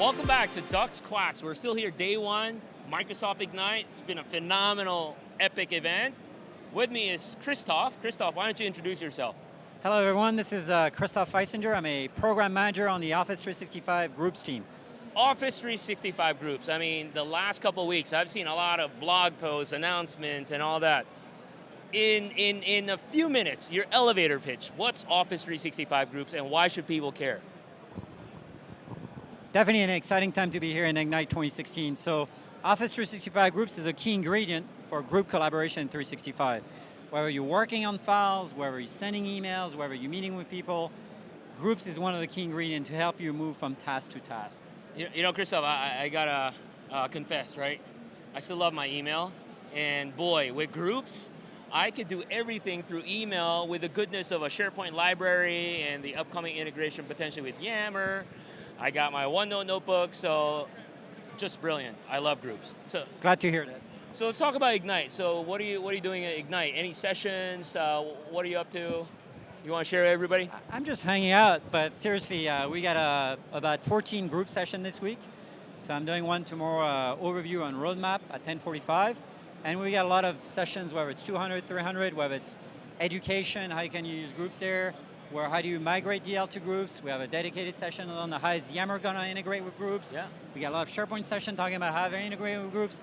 Welcome back to Ducks Quax. We're still here day one, Microsoft Ignite. It's been a phenomenal, epic event. With me is Christophe. Christophe, why don't you introduce yourself? Hello everyone, this is Chrostophe Fiessinger. I'm a program manager on the Office 365 groups team. Office 365 groups. I mean, the last couple of weeks, I've seen a lot of blog posts, announcements, and all that. In a few minutes, your elevator pitch. What's Office 365 groups and why should people care? Definitely an exciting time to be here in Ignite 2016. So Office 365 groups is a key ingredient for group collaboration in 365. Whether you're working on files, whether you're sending emails, whether you're meeting with people, groups is one of the key ingredients to help you move from task to task. You know, Christophe, I gotta confess, right? I still love my email, and boy, with groups, I could do everything through email with the goodness of a SharePoint library and the upcoming integration potentially with Yammer. I got my OneNote notebook, so just brilliant. I love groups. So glad to hear that. So let's talk about Ignite. So what are you doing at Ignite? Any sessions? What are you up to? You want to share with everybody? I'm just hanging out, but seriously, we got about 14 group sessions this week. So I'm doing one tomorrow, overview on roadmap at 10:45. And we got a lot of sessions, whether it's 200, 300, whether it's education, how you can use groups there, where how do you migrate DL to groups. We have a dedicated session on how is Yammer going to integrate with groups. Yeah. We got a lot of SharePoint session talking about how they integrate with groups.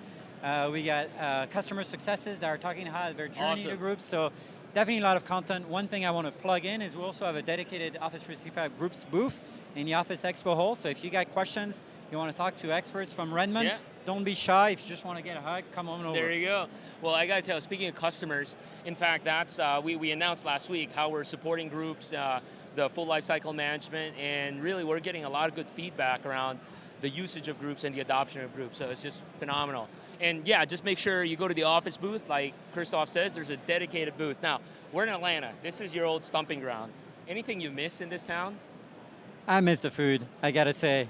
We got customer successes that are talking how their journey to groups. So definitely a lot of content. One thing I want to plug in is we also have a dedicated Office 365 groups booth in the Office Expo Hall. So if you got questions, you want to talk to experts from Raymond, don't be shy. If you just want to get a hug, come on over. There you go. Well, I got to tell you, speaking of customers, in fact, that's we announced last week how we're supporting groups, the full lifecycle management, and really we're getting a lot of good feedback around the usage of groups and the adoption of groups. So it's just phenomenal. And yeah, just make sure you go to the Office booth, like Christophe says, there's a dedicated booth. Now, we're in Atlanta. This is your old stomping ground. Anything you miss in this town? I miss the food, I gotta say.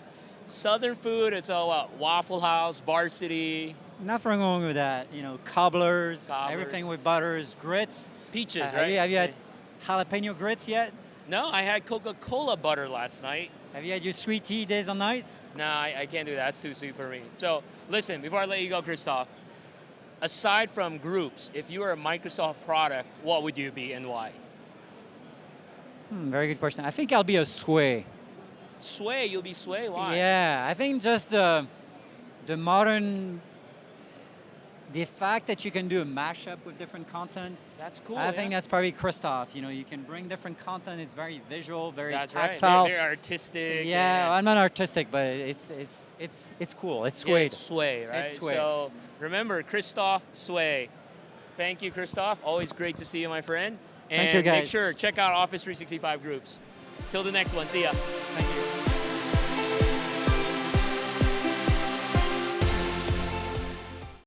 Southern food, it's all Waffle House, Varsity. Nothing wrong with that. You know, cobblers, everything with butters, grits. Peaches, right? Have you had jalapeno grits yet? No, I had Coca-Cola butter last night. Have you had your sweet tea days and nights? No, I can't do that. That's too sweet for me. So listen, before I let you go, Christophe, aside from groups, if you were a Microsoft product, what would you be and why? Very good question. I think I'll be a Sway. Sway? You'll be Sway? Why? Yeah, I think just the modern, the fact that you can do a mashup with different content. That's cool. I think that's probably Christophe. You know, you can bring different content. It's very visual, very tactile. That's right. Very artistic. Yeah, I'm not artistic, but it's cool. It's Sway. Yeah, it's Sway, right? It's Sway. So remember, Christophe Sway. Thank you, Christophe. Always great to see you, my friend. And thank you, guys. Make sure check out Office 365 groups. Till the next one. See ya. Thank you.